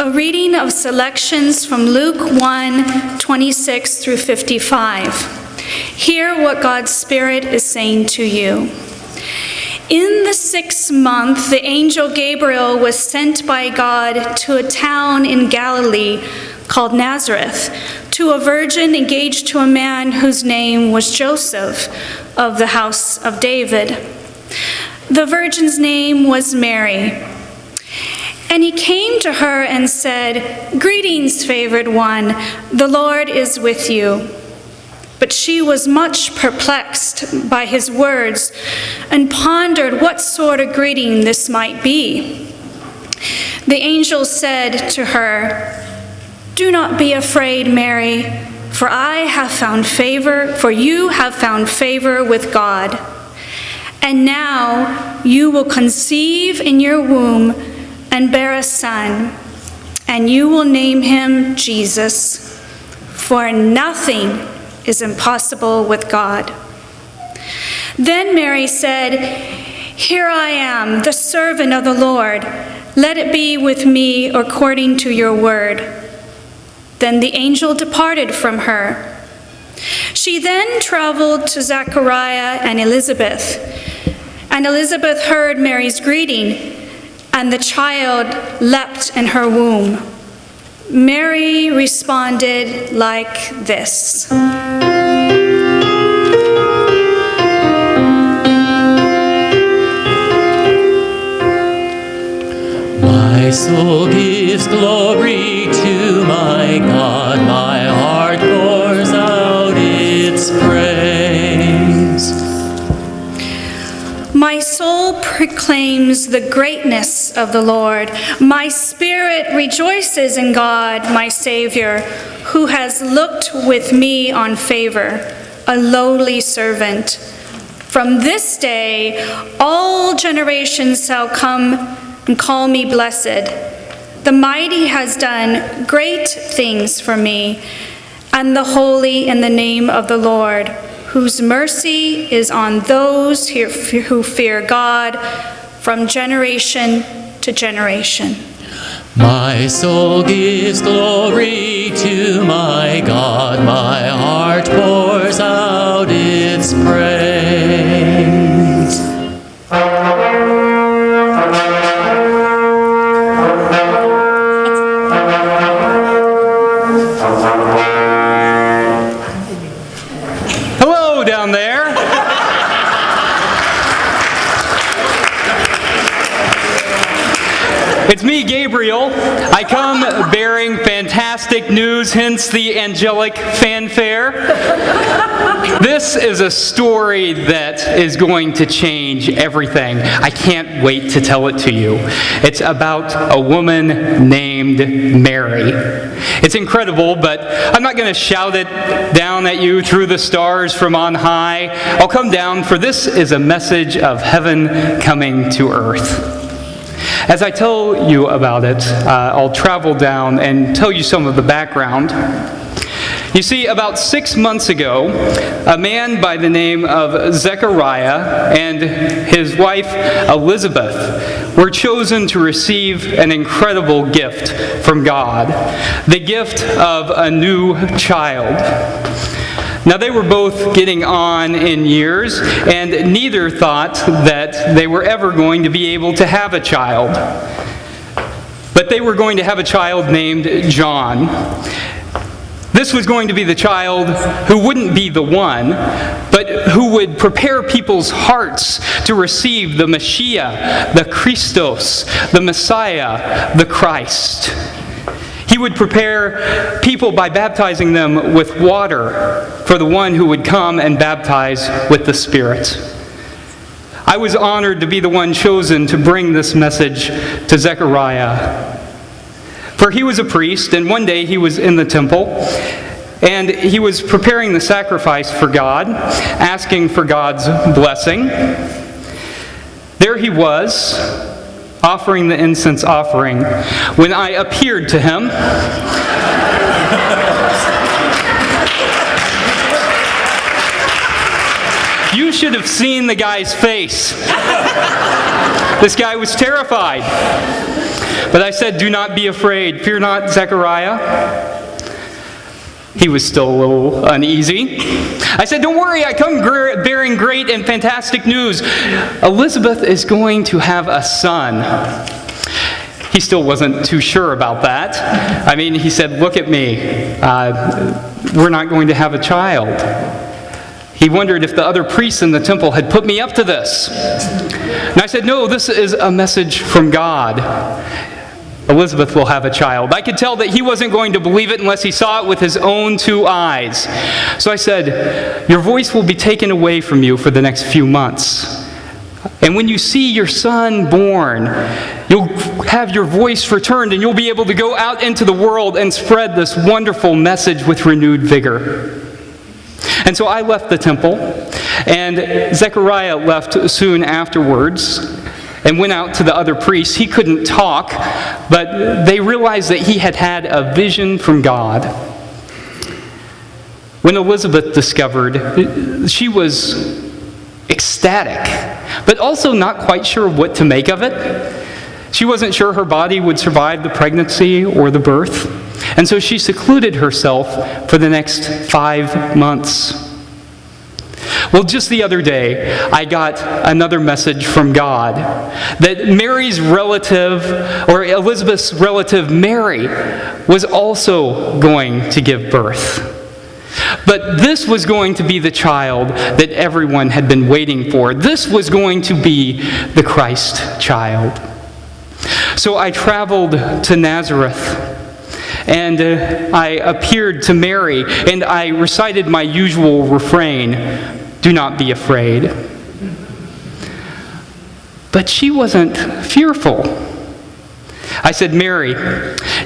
A reading of selections from Luke 1:26 through 55. Hear what God's Spirit is saying to you. In the 6th month, the angel Gabriel was sent by God to a town in Galilee called Nazareth, to a virgin engaged to a man whose name was Joseph, of the house of David. The virgin's name was Mary. And he came to her and said, "Greetings, favored one, the Lord is with you." But she was much perplexed by his words and pondered what sort of greeting this might be. The angel said to her, "Do not be afraid, Mary, for you have found favor with God. And now you will conceive in your womb and bear a son, and you will name him Jesus, for nothing is impossible with God." Then Mary said, "Here I am, the servant of the Lord. Let it be with me according to your word." Then the angel departed from her. She then traveled to Zechariah and Elizabeth. And Elizabeth heard Mary's greeting, and the child leapt in her womb. Mary responded like this. My soul gives glory to my God, my heart pours out its praise. My soul proclaims the greatness of the Lord. My spirit rejoices in God, my Savior, who has looked with me on favor, a lowly servant. From this day, all generations shall come and call me blessed. The mighty has done great things for me, and the holy in the name of the Lord, whose mercy is on those who fear God from generation to generation. My soul gives glory to my God, my heart pours out its praise. Hello down there. It's me, Gabriel. I come bearing fantastic news, hence the angelic fanfare. This is a story that is going to change everything. I can't wait to tell it to you. It's about a woman named Mary. It's incredible, but I'm not going to shout it down at you through the stars from on high. I'll come down, for this is a message of heaven coming to earth. As I tell you about it, I'll travel down and tell you some of the background. You see, about 6 months ago, a man by the name of Zechariah and his wife Elizabeth were chosen to receive an incredible gift from God, the gift of a new child. Now, they were both getting on in years, and neither thought that they were ever going to be able to have a child. But they were going to have a child named John. This was going to be the child who wouldn't be the one, but who would prepare people's hearts to receive the Messiah, the Christos, the Messiah, the Christ. He would prepare people by baptizing them with water for the one who would come and baptize with the Spirit. I was honored to be the one chosen to bring this message to Zechariah. For he was a priest, and one day he was in the temple, and he was preparing the sacrifice for God, asking for God's blessing. There he was, offering the incense offering, when I appeared to him. You should have seen the guy's face. This guy was terrified. But I said, "Do not be afraid. Fear not, Zechariah." He was still a little uneasy. I said, "Don't worry, I come bearing great and fantastic news. Elizabeth is going to have a son." He still wasn't too sure about that. I mean, he said, "Look at me. We're not going to have a child." He wondered if the other priests in the temple had put me up to this. And I said, "No, this is a message from God. Elizabeth will have a child." I could tell that he wasn't going to believe it unless he saw it with his own two eyes. So I said, "Your voice will be taken away from you for the next few months. And when you see your son born, you'll have your voice returned and you'll be able to go out into the world and spread this wonderful message with renewed vigor." And so I left the temple, and Zechariah left soon afterwards and went out to the other priests. He couldn't talk, but they realized that he had had a vision from God. When Elizabeth discovered, she was ecstatic, but also not quite sure what to make of it. She wasn't sure her body would survive the pregnancy or the birth, and so she secluded herself for the next 5 months. Well, just the other day, I got another message from God that Mary's relative, or Elizabeth's relative Mary, was also going to give birth. But this was going to be the child that everyone had been waiting for. This was going to be the Christ child. So I traveled to Nazareth, and I appeared to Mary, and I recited my usual refrain, "Do not be afraid." But she wasn't fearful. I said, "Mary,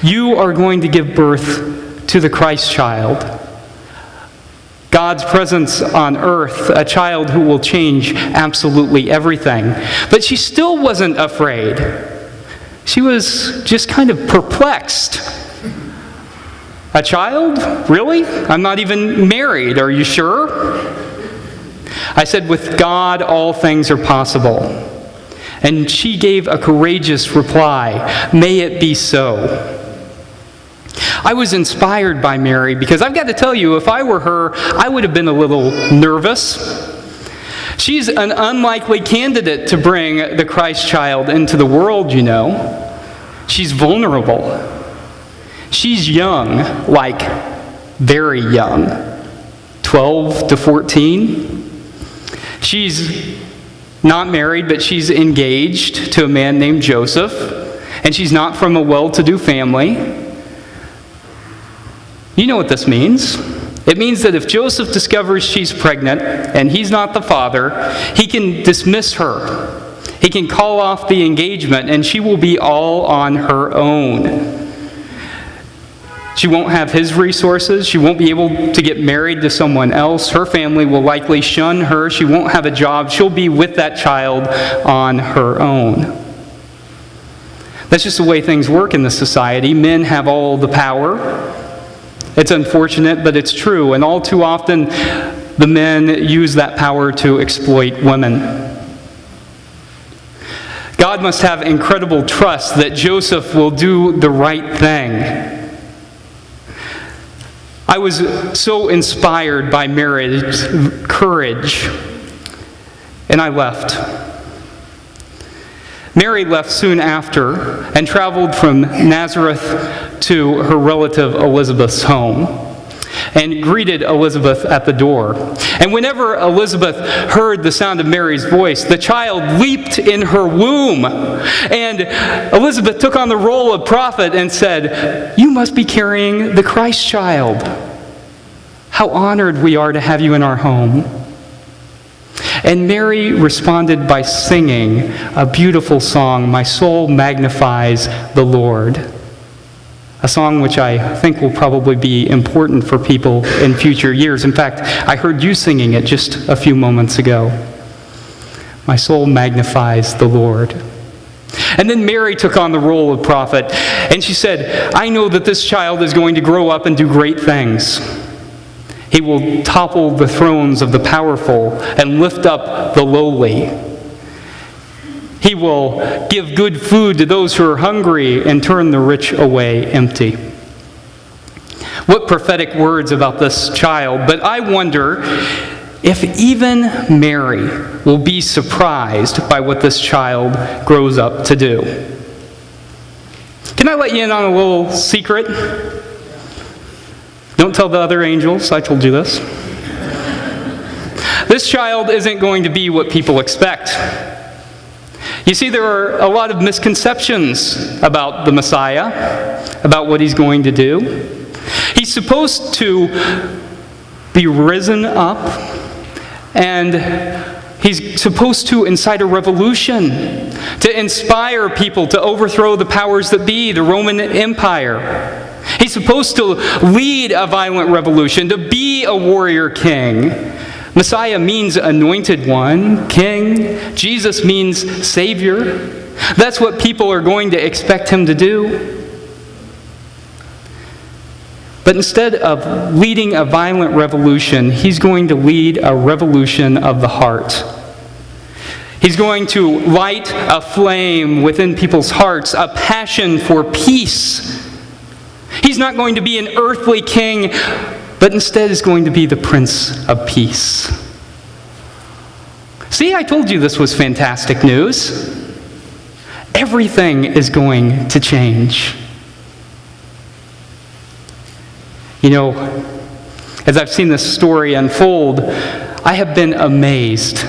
you are going to give birth to the Christ child, God's presence on earth, a child who will change absolutely everything." But she still wasn't afraid. She was just kind of perplexed. "A child? Really? I'm not even married. Are you sure?" I said, "With God, all things are possible." And she gave a courageous reply, "May it be so." I was inspired by Mary because I've got to tell you, if I were her, I would have been a little nervous. She's an unlikely candidate to bring the Christ child into the world, you know. She's vulnerable. She's young, like very young, 12 to 14. She's not married, but she's engaged to a man named Joseph, and she's not from a well-to-do family. You know what this means. It means that if Joseph discovers she's pregnant and he's not the father, he can dismiss her. He can call off the engagement, and she will be all on her own. She won't have his resources. She won't be able to get married to someone else. Her family will likely shun her. She won't have a job. She'll be with that child on her own. That's just the way things work in this society. Men have all the power. It's unfortunate, but it's true. And all too often, the men use that power to exploit women. God must have incredible trust that Joseph will do the right thing. I was so inspired by Mary's courage, and I left. Mary left soon after and traveled from Nazareth to her relative Elizabeth's home and greeted Elizabeth at the door. And whenever Elizabeth heard the sound of Mary's voice, the child leaped in her womb. And Elizabeth took on the role of prophet and said, "You must be carrying the Christ child. How honored we are to have you in our home." And Mary responded by singing a beautiful song, "My soul magnifies the Lord." A song which I think will probably be important for people in future years. In fact, I heard you singing it just a few moments ago. My soul magnifies the Lord. And then Mary took on the role of prophet, and she said, "I know that this child is going to grow up and do great things. He will topple the thrones of the powerful and lift up the lowly. He will give good food to those who are hungry and turn the rich away empty. What prophetic words about this child, but I wonder if even Mary will be surprised by what this child grows up to do. Can I let you in on a little secret? Don't tell the other angels I told you this. This child isn't going to be what people expect. You see, there are a lot of misconceptions about the Messiah, about what he's going to do. He's supposed to be risen up, and he's supposed to incite a revolution, to inspire people to overthrow the powers that be, the Roman Empire. He's supposed to lead a violent revolution, to be a warrior king. Messiah means anointed one, king. Jesus means savior. That's what people are going to expect him to do. But instead of leading a violent revolution, he's going to lead a revolution of the heart. He's going to light a flame within people's hearts, a passion for peace. He's not going to be an earthly king, but instead is going to be the Prince of Peace. See, I told you this was fantastic news. Everything is going to change. You know, as I've seen this story unfold, I have been amazed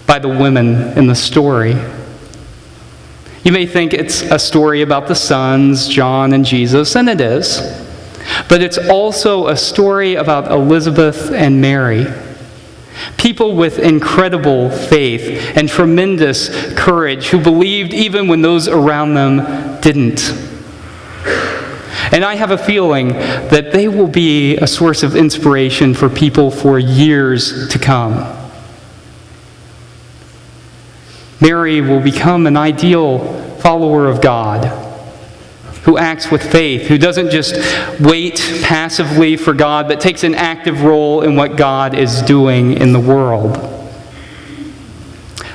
by the women in the story. You may think it's a story about the sons, John and Jesus, and it is. But it's also a story about Elizabeth and Mary. People with incredible faith and tremendous courage who believed even when those around them didn't. And I have a feeling that they will be a source of inspiration for people for years to come. Mary will become an ideal follower of God, who acts with faith, who doesn't just wait passively for God, but takes an active role in what God is doing in the world.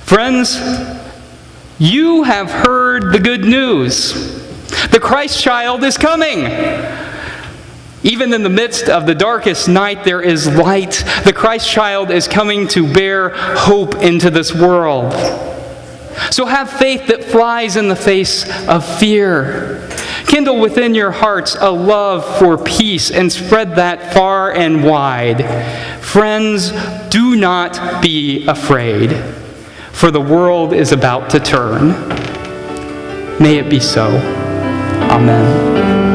Friends, you have heard the good news. The Christ child is coming. Even in the midst of the darkest night, there is light. The Christ child is coming to bear hope into this world. So have faith that flies in the face of fear. Kindle within your hearts a love for peace and spread that far and wide. Friends, do not be afraid, for the world is about to turn. May it be so. Amen.